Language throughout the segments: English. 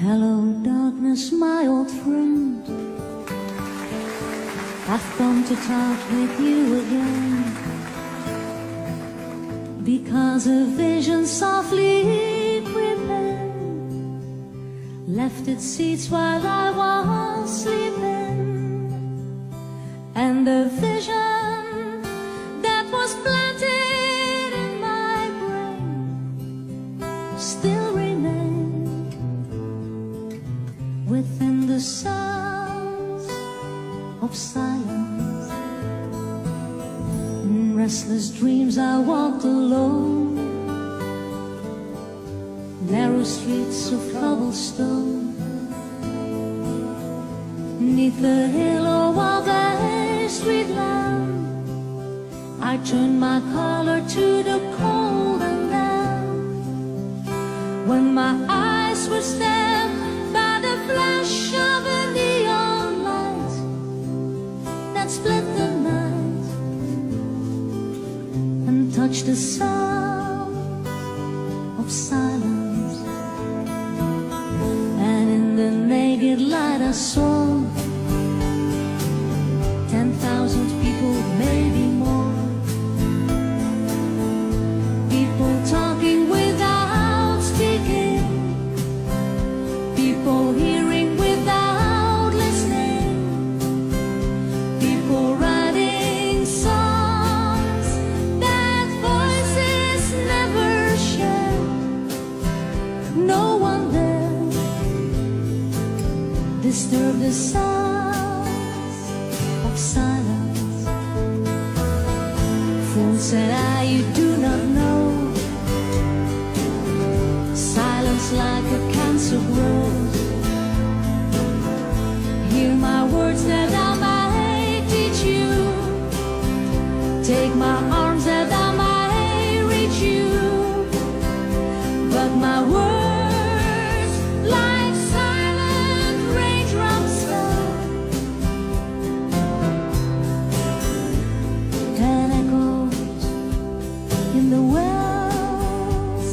Hello, darkness, my old friend. I've come to talk with you again, because a vision softly creeping left its seeds while I was sleeping, and the vision that was planted in my brain still remains within the sounds of silence. In restless dreams I walked alone, narrow streets of cobblestone, neath the halo of a street lamp. I turned my collar to the cold and damp, when my eyes were stabbed by the flash of a neon light that split the night and touched the sound of silence. And in the naked light I saw 10,000 people, maybe more, people talking without speaking, people hearing without listening, people writing songs that voices never shared. No one there disturbed the sounds of silence. Fool, said I, you do not know, silence like a cancer grows. Hear my words that I might teach you, take my arms that I might reach you, but my words like silent raindrops fell and echoes in the wells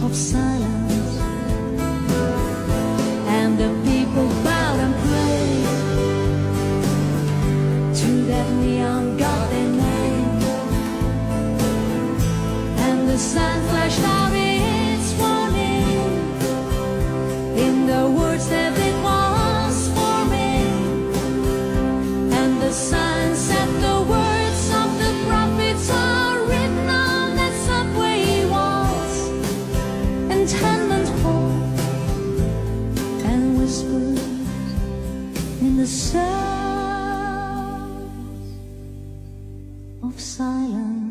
of silence. And the people bowed and prayed to that neon god they made, and the sun flashed out its warning in the words that it was forming, and the sun said the words of the prophets are written on that subway walls and tenement halls, and whispered in the sound of silence.